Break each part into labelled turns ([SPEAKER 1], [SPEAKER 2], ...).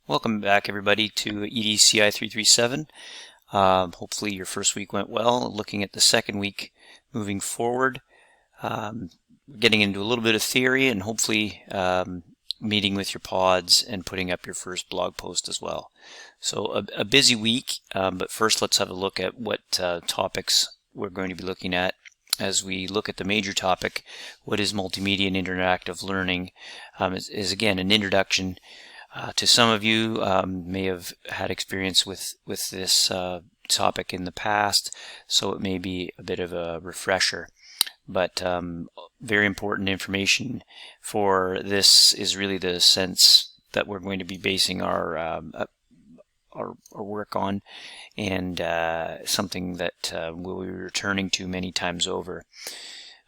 [SPEAKER 1] Welcome back, everybody, to EDCI 337. Hopefully your first week went well. Looking at the second week moving forward, getting into a little bit of theory and hopefully meeting with your pods and putting up your first blog post as well. So a busy week, but first let's have a look at what topics we're going to be looking at. As we look at the major topic, what is multimedia and interactive learning, is again an introduction. To some of you may have had experience with this topic in the past, so it may be a bit of a refresher. But very important information for this is really the sense that we're going to be basing our work on, and something that we'll be returning to many times over.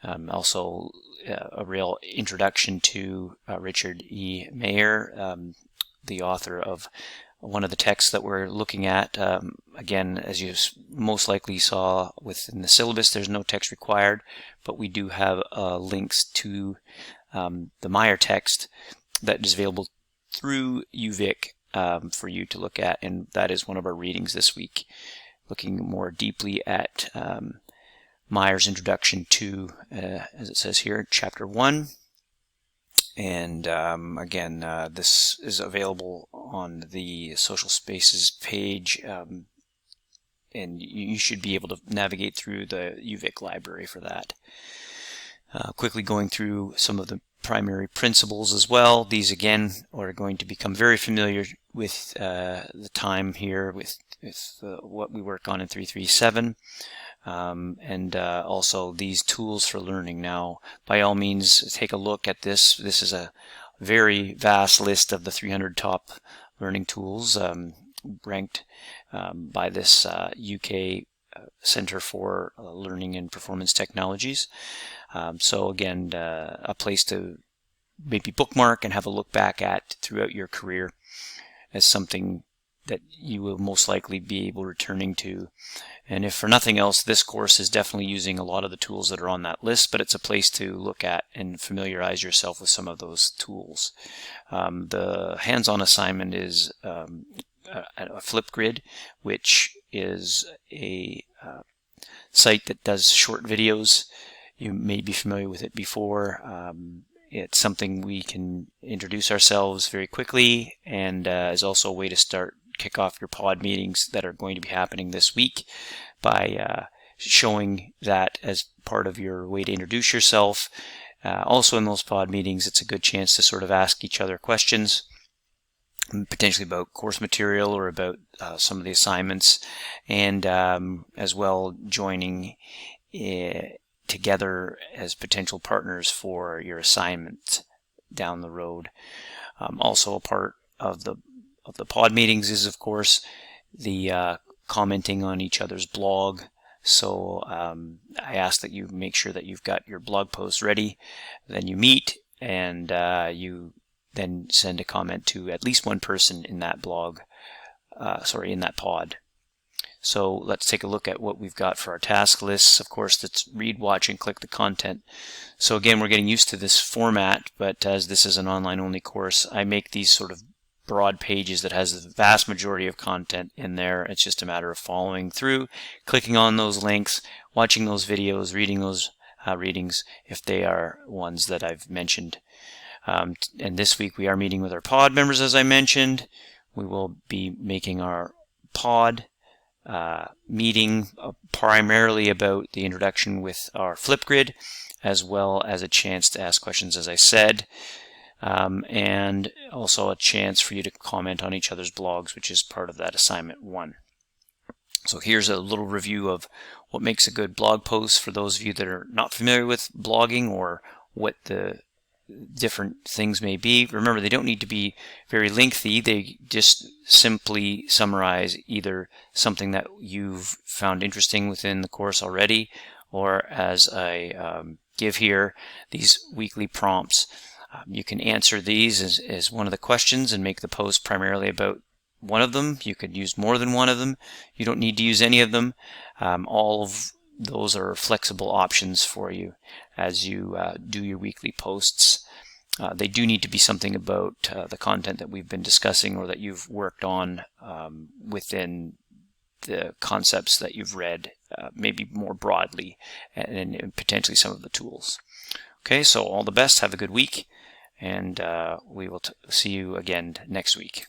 [SPEAKER 1] Also, a real introduction to Richard E. Mayer, the author of one of the texts that we're looking at. Again, as you most likely saw within the syllabus, there's no text required, but we do have links to the Meyer text that is available through UVic for you to look at, and that is one of our readings this week, looking more deeply at Meyer's introduction to, as it says here, Chapter 1. And again, this is available on the Social Spaces page, and you should be able to navigate through the UVic library for that. Quickly going through some of the primary principles as well. These again are going to become very familiar with the time here with what we work on in 337. And also these tools for learning. Now, by all means, take a look at this. This is a very vast list of the 300 top learning tools ranked by this UK Center for Learning and Performance Technologies. So again, a place to maybe bookmark and have a look back at throughout your career as something that you will most likely be able returning to. And if for nothing else, this course is definitely using a lot of the tools that are on that list, but it's a place to look at and familiarize yourself with some of those tools. The hands-on assignment is a Flipgrid, which is a site that does short videos. You may be familiar with it before. It's something we can introduce ourselves very quickly, and is also a way to kick off your pod meetings that are going to be happening this week by showing that as part of your way to introduce yourself. Also in those pod meetings, it's a good chance to sort of ask each other questions, potentially about course material or about some of the assignments, and as well joining together as potential partners for your assignment down the road. Also a part of the pod meetings is, of course, the commenting on each other's blog. So I ask that you make sure that you've got your blog post ready. Then you meet, and you then send a comment to at least one person in that blog, in that pod. So let's take a look at what we've got for our task lists. Of course, that's read, watch, and click the content. So again, we're getting used to this format, but as this is an online-only course, I make these sort of broad pages that has the vast majority of content in there. It's just a matter of following through, clicking on those links, watching those videos, reading those readings if they are ones that I've mentioned. And this week we are meeting with our pod members, as I mentioned. We will be making our pod meeting primarily about the introduction with our Flipgrid, as well as a chance to ask questions, as I said. And also a chance for you to comment on each other's blogs, which is part of that assignment 1. So here's a little review of what makes a good blog post for those of you that are not familiar with blogging or what the different things may be. Remember, they don't need to be very lengthy. They just simply summarize either something that you've found interesting within the course already, or as I give here, these weekly prompts. You can answer these as one of the questions and make the post primarily about one of them. You could use more than one of them. You don't need to use any of them. All of those are flexible options for you as you do your weekly posts. They do need to be something about the content that we've been discussing or that you've worked on within the concepts that you've read, maybe more broadly, and potentially some of the tools. Okay, so all the best. Have a good week, and we will see you again next week.